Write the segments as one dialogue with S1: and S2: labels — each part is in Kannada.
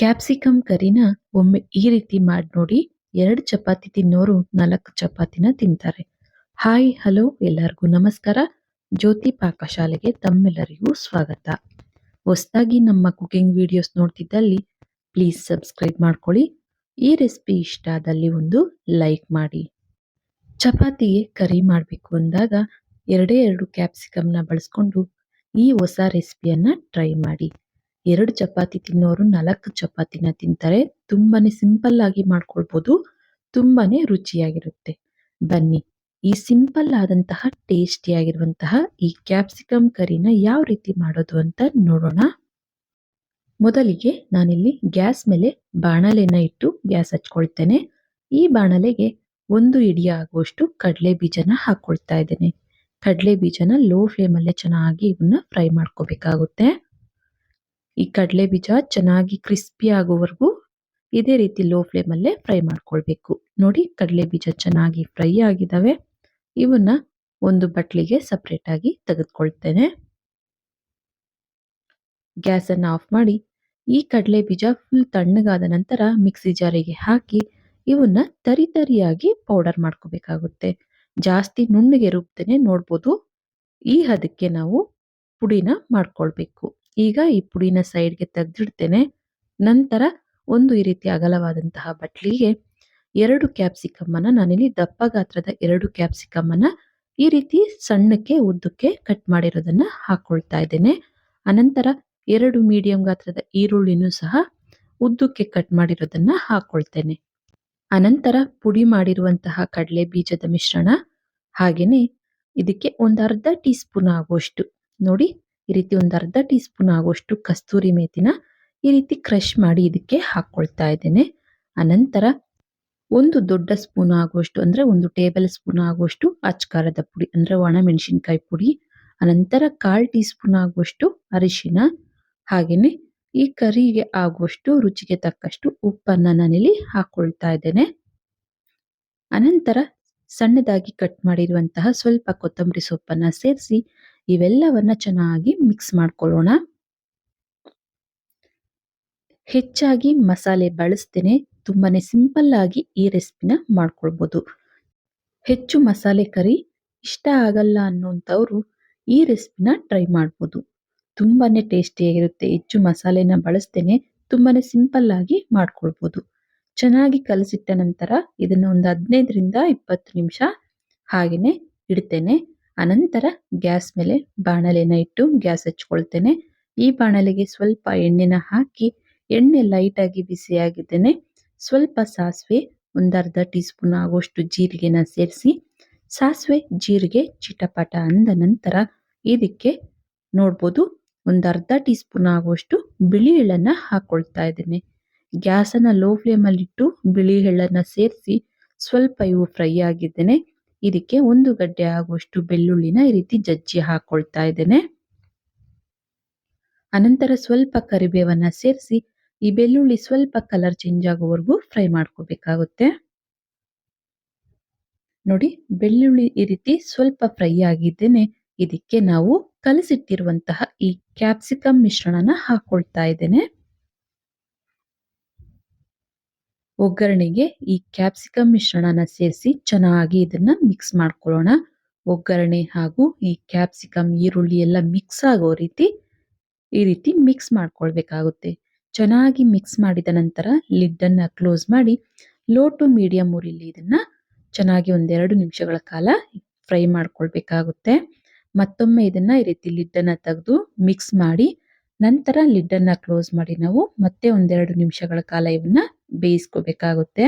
S1: ಕ್ಯಾಪ್ಸಿಕಮ್ ಕರಿನ ಒಮ್ಮೆ ಈ ರೀತಿ ಮಾಡಿ ನೋಡಿ. 2 ಚಪಾತಿ ತಿನ್ನೋರು 4 ಚಪಾತಿನ ತಿಂತಾರೆ. ಹಾಯ್ ಹಲೋ ಎಲ್ಲರಿಗೂ ನಮಸ್ಕಾರ. ಜ್ಯೋತಿ ಪಾಕಶಾಲೆಗೆ ತಮ್ಮೆಲ್ಲರಿಗೂ ಸ್ವಾಗತ. ಹೊಸದಾಗಿ ನಮ್ಮ ಕುಕಿಂಗ್ ವಿಡಿಯೋಸ್ ನೋಡ್ತಿದ್ದಲ್ಲಿ ಪ್ಲೀಸ್ ಸಬ್ಸ್ಕ್ರೈಬ್ ಮಾಡ್ಕೊಳ್ಳಿ. ಈ ರೆಸಿಪಿ ಇಷ್ಟ ಆದಲ್ಲಿ ಒಂದು ಲೈಕ್ ಮಾಡಿ. ಚಪಾತಿಗೆ ಕರಿ ಮಾಡಬೇಕು ಅಂದಾಗ ಎರಡು ಕ್ಯಾಪ್ಸಿಕಮ್ನ ಬಳಸ್ಕೊಂಡು ಈ ಹೊಸ ರೆಸಿಪಿಯನ್ನ ಟ್ರೈ ಮಾಡಿ. 2 ಚಪಾತಿ ತಿನ್ನೋರು 4 ಚಪಾತಿನ ತಿಂತಾರೆ. ತುಂಬಾನೇ ಸಿಂಪಲ್ ಆಗಿ ಮಾಡ್ಕೊಳ್ಬೋದು. ತುಂಬಾನೇ ರುಚಿಯಾಗಿರುತ್ತೆ. ಬನ್ನಿ ಈ ಸಿಂಪಲ್ ಆದಂತಹ ಟೇಸ್ಟಿಯಾಗಿರುವಂತಹ ಈ ಕ್ಯಾಪ್ಸಿಕಮ್ ಕರಿನ ಯಾವ ರೀತಿ ಮಾಡೋದು ಅಂತ ನೋಡೋಣ. ಮೊದಲಿಗೆ ನಾನಿಲ್ಲಿ ಗ್ಯಾಸ್ ಮೇಲೆ ಬಾಣಲೆನ ಇಟ್ಟು ಗ್ಯಾಸ್ ಹಚ್ಕೊಳ್ತೇನೆ. ಈ ಬಾಣಲೆಗೆ 1 ಹಿಡಿ ಆಗುವಷ್ಟು ಕಡಲೆ ಬೀಜನ ಹಾಕೊಳ್ತಾ ಇದ್ದೇನೆ. ಕಡಲೆ ಬೀಜನ ಲೋ ಫ್ಲೇಮಲ್ಲೇ ಚೆನ್ನಾಗಿ ಇವನ್ನ ಫ್ರೈ ಮಾಡ್ಕೋಬೇಕಾಗುತ್ತೆ. ಈ ಕಡಲೆ ಬೀಜ ಚೆನ್ನಾಗಿ ಕ್ರಿಸ್ಪಿ ಆಗೋವರೆಗೂ ಇದೇ ರೀತಿ ಲೋ ಫ್ಲೇಮಲ್ಲೇ ಫ್ರೈ ಮಾಡ್ಕೊಳ್ಬೇಕು. ನೋಡಿ, ಕಡಲೆ ಬೀಜ ಚೆನ್ನಾಗಿ ಫ್ರೈ ಆಗಿದ್ದಾವೆ. ಇವನ್ನ ಒಂದು ಬಟ್ಲಿಗೆ ಸಪರೇಟ್ ಆಗಿ ತೆಗೆದುಕೊಳ್ತೇನೆ. ಗ್ಯಾಸ್ ಅನ್ನು ಆಫ್ ಮಾಡಿ ಈ ಕಡಲೆ ಬೀಜ ಫುಲ್ ತಣ್ಣಗಾದ ನಂತರ ಮಿಕ್ಸಿ ಜಾರಿಗೆ ಹಾಕಿ ಇವನ್ನ ತರಿಯಾಗಿ ಪೌಡರ್ ಮಾಡ್ಕೋಬೇಕಾಗುತ್ತೆ. ಜಾಸ್ತಿ ನುಣ್ಣಗೆ ರುಬ್ತೇನೆ ನೋಡ್ಬೋದು. ಈ ಹದಕ್ಕೆ ನಾವು ಪುಡಿನ ಮಾಡ್ಕೊಳ್ಬೇಕು. ಈಗ ಈ ಪುಡಿನ ಸೈಡ್ಗೆ ತೆಗೆದಿಡ್ತೇನೆ. ನಂತರ ಒಂದು ಈ ರೀತಿ ಅಗಲವಾದಂತಹ ಬಟ್ಲಿಗೆ 2 ಕ್ಯಾಪ್ಸಿಕಮ್ ಅನ್ನ ನಾನಿಲ್ಲಿ ದಪ್ಪ ಗಾತ್ರದ 2 ಕ್ಯಾಪ್ಸಿಕಮ್ ಅನ್ನ ಈ ರೀತಿ ಸಣ್ಣಕ್ಕೆ ಉದ್ದಕ್ಕೆ ಕಟ್ ಮಾಡಿರೋದನ್ನ ಹಾಕೊಳ್ತಾ ಇದ್ದೇನೆ. ಅನಂತರ 2 ಮೀಡಿಯಂ ಗಾತ್ರದ ಈರುಳ್ಳಿನೂ ಸಹ ಉದ್ದಕ್ಕೆ ಕಟ್ ಮಾಡಿರೋದನ್ನ ಹಾಕೊಳ್ತೇನೆ. ಅನಂತರ ಪುಡಿ ಮಾಡಿರುವಂತಹ ಕಡಲೆ ಬೀಜದ ಮಿಶ್ರಣ, ಹಾಗೇನೆ ಇದಕ್ಕೆ ಒಂದು ಅರ್ಧ ಟೀ ಸ್ಪೂನ್ ಆಗುವಷ್ಟು ನೋಡಿ, ಈ ರೀತಿ ಒಂದು ಅರ್ಧ ಟೀ ಸ್ಪೂನ್ ಆಗುವಷ್ಟು ಕಸ್ತೂರಿ ಮೇಥಿನ ಈ ರೀತಿ ಕ್ರಷ್ ಮಾಡಿ ಇದಕ್ಕೆ ಹಾಕೊಳ್ತಾ ಇದ್ದೇನೆ. ಅನಂತರ ಒಂದು ದೊಡ್ಡ ಸ್ಪೂನ್ ಆಗುವಷ್ಟು ಅಂದ್ರೆ 1 ಟೇಬಲ್ ಸ್ಪೂನ್ ಆಗುವಷ್ಟು ಅಚ್ಕಾರದ ಪುಡಿ ಅಂದ್ರೆ ಒಣ ಮೆಣಸಿನಕಾಯಿ ಪುಡಿ, ಅನಂತರ 1/4 ಟೀ ಸ್ಪೂನ್ ಆಗುವಷ್ಟು ಅರಿಶಿನ, ಹಾಗೇನೆ ಈ ಕರಿಗೆ ಆಗುವಷ್ಟು ರುಚಿಗೆ ತಕ್ಕಷ್ಟು ಉಪ್ಪನ್ನ ನಾನಿಲ್ಲಿ ಹಾಕೊಳ್ತಾ ಇದ್ದೇನೆ. ಅನಂತರ ಸಣ್ಣದಾಗಿ ಕಟ್ ಮಾಡಿರುವಂತಹ ಸ್ವಲ್ಪ ಕೊತ್ತಂಬರಿ ಸೊಪ್ಪನ್ನ ಸೇರಿಸಿ ಇವೆಲ್ಲವನ್ನ ಚೆನ್ನಾಗಿ ಮಿಕ್ಸ್ ಮಾಡ್ಕೊಳ್ಳೋಣ. ಹೆಚ್ಚಾಗಿ ಮಸಾಲೆ ಬಳಸ್ತೇನೆ. ತುಂಬಾನೇ ಸಿಂಪಲ್ ಆಗಿ ಈ ರೆಸಿಪಿನ ಮಾಡ್ಕೊಳ್ಬಹುದು. ಹೆಚ್ಚು ಮಸಾಲೆ ಕರಿ ಇಷ್ಟ ಆಗಲ್ಲ ಅನ್ನೋಂಥವ್ರು ಈ ರೆಸಿಪಿನ ಟ್ರೈ ಮಾಡ್ಬೋದು. ತುಂಬಾನೇ ಟೇಸ್ಟಿಯಾಗಿರುತ್ತೆ. ಹೆಚ್ಚು ಮಸಾಲೆನ ಬಳಸ್ತೇನೆ. ತುಂಬಾನೇ ಸಿಂಪಲ್ ಆಗಿ ಮಾಡ್ಕೊಳ್ಬಹುದು. ಚೆನ್ನಾಗಿ ಕಲಸಿಟ್ಟ ನಂತರ ಇದನ್ನ ಒಂದು 15ರಿಂದ 20 ನಿಮಿಷ ಹಾಗೇನೆ ಇಡ್ತೇನೆ. ಅನಂತರ ಗ್ಯಾಸ್ ಮೇಲೆ ಬಾಣಲೆನ ಇಟ್ಟು ಗ್ಯಾಸ್ ಹಚ್ಕೊಳ್ತೇನೆ. ಈ ಬಾಣಲೆಗೆ ಸ್ವಲ್ಪ ಎಣ್ಣೆನ ಹಾಕಿ ಎಣ್ಣೆ ಲೈಟ್ ಆಗಿ ಬಿಸಿಯಾಗಿದ್ದೇನೆ. ಸ್ವಲ್ಪ ಸಾಸಿವೆ, ಒಂದು ಅರ್ಧ ಟೀ ಸ್ಪೂನ್ ಆಗುವಷ್ಟು ಜೀರಿಗೆನ ಸೇರಿಸಿ ಸಾಸಿವೆ ಜೀರಿಗೆ ಚಿಟಪಟ ಅಂದ ನಂತರ ಇದಕ್ಕೆ ನೋಡ್ಬೋದು ಒಂದು ಅರ್ಧ ಟೀ ಸ್ಪೂನ್ ಆಗುವಷ್ಟು ಬಿಳಿ ಎಳ್ಳನ್ನ ಹಾಕೊಳ್ತಾ ಇದ್ದೇನೆ. ಗ್ಯಾಸನ್ನ ಲೋ ಫ್ಲೇಮಲ್ಲಿ ಇಟ್ಟು ಬಿಳಿ ಎಳ್ಳನ್ನ ಸೇರಿಸಿ ಸ್ವಲ್ಪ ಇವು ಫ್ರೈ ಆಗಿದ್ದೇನೆ. ಇದಕ್ಕೆ 1 ಗಡ್ಡೆ ಆಗುವಷ್ಟು ಬೆಳ್ಳುಳ್ಳಿನ ಈ ರೀತಿ ಜಜ್ಜಿ ಹಾಕೊಳ್ತಾ ಇದ್ದೇನೆ. ಅನಂತರ ಸ್ವಲ್ಪ ಕರಿಬೇವನ್ನ ಸೇರಿಸಿ ಈ ಬೆಳ್ಳುಳ್ಳಿ ಸ್ವಲ್ಪ ಕಲರ್ ಚೇಂಜ್ ಆಗೋವರೆಗೂ ಫ್ರೈ ಮಾಡ್ಕೋಬೇಕಾಗುತ್ತೆ. ನೋಡಿ, ಬೆಳ್ಳುಳ್ಳಿ ಈ ರೀತಿ ಸ್ವಲ್ಪ ಫ್ರೈ ಆಗಿದ್ದೇನೆ. ಇದಕ್ಕೆ ನಾವು ಕಲಸಿಟ್ಟಿರುವಂತಹ ಈ ಕ್ಯಾಪ್ಸಿಕಮ್ ಮಿಶ್ರಣನ ಹಾಕೊಳ್ತಾ ಇದ್ದೇನೆ. ಒಗ್ಗರಣೆಗೆ ಈ ಕ್ಯಾಪ್ಸಿಕಮ್ ಮಿಶ್ರಣನ ಸೇರಿಸಿ ಚೆನ್ನಾಗಿ ಇದನ್ನ ಮಿಕ್ಸ್ ಮಾಡ್ಕೊಳ್ಳೋಣ. ಒಗ್ಗರಣೆ ಹಾಗೂ ಈ ಕ್ಯಾಪ್ಸಿಕಮ್ ಈರುಳ್ಳಿ ಎಲ್ಲ ಮಿಕ್ಸ್ ಆಗೋ ರೀತಿ ಈ ರೀತಿ ಮಿಕ್ಸ್ ಮಾಡ್ಕೊಳ್ಬೇಕಾಗುತ್ತೆ. ಚೆನ್ನಾಗಿ ಮಿಕ್ಸ್ ಮಾಡಿದ ನಂತರ ಲಿಡ್ ಅನ್ನ ಕ್ಲೋಸ್ ಮಾಡಿ ಲೋ ಟು ಮೀಡಿಯಂ ಉರಿಲಿ ಇದನ್ನ ಚೆನ್ನಾಗಿ 1-2 ನಿಮಿಷಗಳ ಕಾಲ ಫ್ರೈ ಮಾಡ್ಕೊಳ್ಬೇಕಾಗುತ್ತೆ. ಮತ್ತೊಮ್ಮೆ ಇದನ್ನ ಈ ರೀತಿ ಲಿಡ್ ಅನ್ನ ತೆಗೆದು ಮಿಕ್ಸ್ ಮಾಡಿ ನಂತರ ಲಿಡ್ ಅನ್ನ ಕ್ಲೋಸ್ ಮಾಡಿ ನಾವು ಮತ್ತೆ 1-2 ನಿಮಿಷಗಳ ಕಾಲ ಇವನ್ನ ಬೇಯಿಸ್ಕೋಬೇಕಾಗುತ್ತೆ.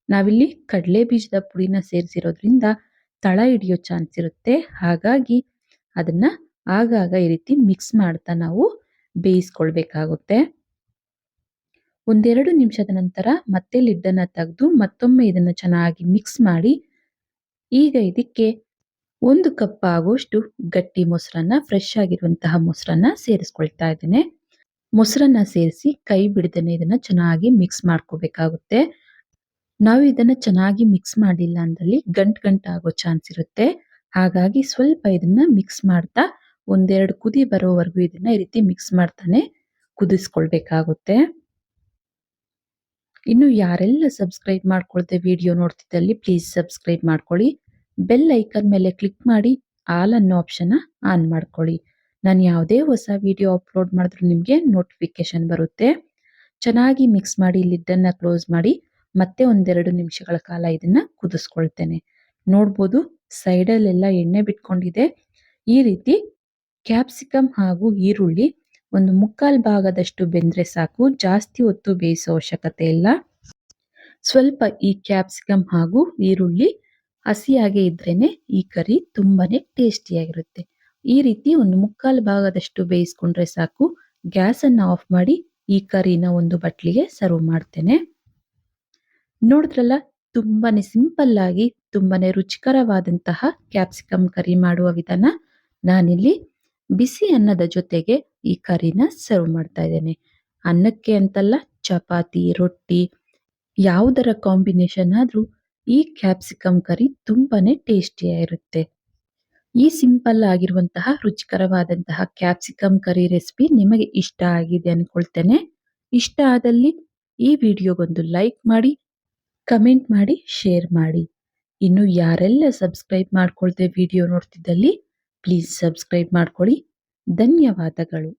S1: ನಾವಿಲ್ಲಿ ಕಡಲೆ ಬೀಜದ ಪುಡಿನ ಸೇರಿಸಿರೋದ್ರಿಂದ ತಳ ಹಿಡಿಯೋ ಚಾನ್ಸ್ ಇರುತ್ತೆ. ಹಾಗಾಗಿ ಅದನ್ನ ಆಗಾಗ ಈ ರೀತಿ ಮಿಕ್ಸ್ ಮಾಡ್ತಾ ನಾವು ಬೇಯಿಸ್ಕೊಳ್ಬೇಕಾಗುತ್ತೆ. 1-2 ನಿಮಿಷದ ನಂತರ ಮತ್ತೆ ಲಿಡ್ ಅನ್ನ ತೆಗೆದು ಮತ್ತೊಮ್ಮೆ ಇದನ್ನ ಚೆನ್ನಾಗಿ ಮಿಕ್ಸ್ ಮಾಡಿ ಈಗ ಇದಕ್ಕೆ 1 ಕಪ್ ಆಗುವಷ್ಟು ಗಟ್ಟಿ ಮೊಸರನ್ನ, ಫ್ರೆಶ್ ಆಗಿರುವಂತಹ ಮೊಸರನ್ನ ಸೇರಿಸ್ಕೊಳ್ತಾ ಇದ್ದೇನೆ. ಮೊಸರನ್ನ ಸೇರಿಸಿ ಕೈ ಬಿಡದೇನೆ ಇದನ್ನ ಚೆನ್ನಾಗಿ ಮಿಕ್ಸ್ ಮಾಡ್ಕೋಬೇಕಾಗುತ್ತೆ. ನಾವು ಇದನ್ನ ಚೆನ್ನಾಗಿ ಮಿಕ್ಸ್ ಮಾಡಿಲ್ಲ ಅಂದಲ್ಲಿ ಗಂಟು ಆಗೋ ಚಾನ್ಸ್ ಇರುತ್ತೆ. ಹಾಗಾಗಿ ಸ್ವಲ್ಪ ಇದನ್ನ ಮಿಕ್ಸ್ ಮಾಡ್ತಾ 1-2 ಕುದಿ ಬರೋವರೆಗೂ ಇದನ್ನ ಈ ರೀತಿ ಮಿಕ್ಸ್ ಮಾಡ್ತಾನೆ ಕುದಿಸ್ಕೊಳ್ಬೇಕಾಗುತ್ತೆ. ಇನ್ನು ಯಾರೆಲ್ಲ ಸಬ್ಸ್ಕ್ರೈಬ್ ಮಾಡ್ಕೊಳ್ದೆ ವಿಡಿಯೋ ನೋಡ್ತಿದ್ದಲ್ಲಿ ಪ್ಲೀಸ್ ಸಬ್ಸ್ಕ್ರೈಬ್ ಮಾಡ್ಕೊಳ್ಳಿ. ಬೆಲ್ ಐಕಾನ್ ಮೇಲೆ ಕ್ಲಿಕ್ ಮಾಡಿ ಆಲ್ ಅನ್ನೋ ಆಪ್ಷನ್ನ ಆನ್ ಮಾಡ್ಕೊಳ್ಳಿ. ನಾನು ಯಾವುದೇ ಹೊಸ ವಿಡಿಯೋ ಅಪ್ಲೋಡ್ ಮಾಡಿದ್ರು ನಿಮಗೆ ನೋಟಿಫಿಕೇಶನ್ ಬರುತ್ತೆ. ಚೆನ್ನಾಗಿ ಮಿಕ್ಸ್ ಮಾಡಿ ಲಿಡ್ಡನ್ನು ಕ್ಲೋಸ್ ಮಾಡಿ ಮತ್ತೆ ಒಂದೆರಡು ನಿಮಿಷಗಳ ಕಾಲ ಇದನ್ನ ಕುದಿಸ್ಕೊಳ್ತೇನೆ. ನೋಡ್ಬೋದು ಸೈಡಲ್ಲೆಲ್ಲ ಎಣ್ಣೆ ಬಿಟ್ಕೊಂಡಿದೆ. ಈ ರೀತಿ ಕ್ಯಾಪ್ಸಿಕಮ್ ಹಾಗೂ ಈರುಳ್ಳಿ ಒಂದು ಮುಕ್ಕಾಲು ಭಾಗದಷ್ಟು ಬೆಂದ್ರೆ ಸಾಕು. ಜಾಸ್ತಿ ಹೊತ್ತು ಬೇಯಿಸೋ ಅವಶ್ಯಕತೆ ಇಲ್ಲ. ಸ್ವಲ್ಪ ಈ ಕ್ಯಾಪ್ಸಿಕಮ್ ಹಾಗೂ ಈರುಳ್ಳಿ ಹಸಿಯಾಗೆ ಇದ್ರೇನೆ ಈ ಕರಿ ತುಂಬಾನೇ ಟೇಸ್ಟಿಯಾಗಿರುತ್ತೆ. ಈ ರೀತಿ ಒಂದು ಮುಕ್ಕಾಲು ಭಾಗದಷ್ಟು ಬೇಯಿಸ್ಕೊಂಡ್ರೆ ಸಾಕು. ಗ್ಯಾಸ್ ಅನ್ನು ಆಫ್ ಮಾಡಿ ಈ ಕರಿನ ಒಂದು ಬಟ್ಲಿಗೆ ಸರ್ವ್ ಮಾಡ್ತೇನೆ. ನೋಡಿದ್ರಲ್ಲ, ತುಂಬಾನೇ ಸಿಂಪಲ್ ಆಗಿ ತುಂಬಾನೇ ರುಚಿಕರವಾದಂತಹ ಕ್ಯಾಪ್ಸಿಕಮ್ ಕರಿ ಮಾಡುವ ವಿಧಾನ. ನಾನಿಲ್ಲಿ ಬಿಸಿ ಅನ್ನದ ಜೊತೆಗೆ ಈ ಕರಿನ ಸರ್ವ್ ಮಾಡ್ತಾ ಇದ್ದೇನೆ. ಅನ್ನಕ್ಕೆ ಅಂತಲ್ಲ, ಚಪಾತಿ, ರೊಟ್ಟಿ ಯಾವುದರ ಕಾಂಬಿನೇಷನ್ ಆದ್ರೂ ಈ ಕ್ಯಾಪ್ಸಿಕಮ್ ಕರಿ ತುಂಬಾನೇ ಟೇಸ್ಟಿಯಾಗಿರುತ್ತೆ. ಈ ಸಿಂಪಲ್ ಆಗಿರುವಂತಹ ರುಚಿಕರವಾದಂತಹ ಕ್ಯಾಪ್ಸಿಕಮ್ ಕರಿ ರೆಸಿಪಿ ನಿಮಗೆ ಇಷ್ಟ ಆಗಿದೆ ಅನ್ಕೊಳ್ತೇನೆ. ಇಷ್ಟ ಆದಲ್ಲಿ ಈ ವಿಡಿಯೋಗೊಂದು ಲೈಕ್ ಮಾಡಿ, ಕಮೆಂಟ್ ಮಾಡಿ, ಶೇರ್ ಮಾಡಿ. ಇನ್ನು ಯಾರೆಲ್ಲ ಸಬ್ಸ್ಕ್ರೈಬ್ ಮಾಡ್ಕೊಳ್ದೆ ವಿಡಿಯೋ ನೋಡ್ತಿದ್ದಲ್ಲಿ ಪ್ಲೀಸ್ ಸಬ್ಸ್ಕ್ರೈಬ್ ಮಾಡ್ಕೊಳ್ಳಿ. ಧನ್ಯವಾದಗಳು.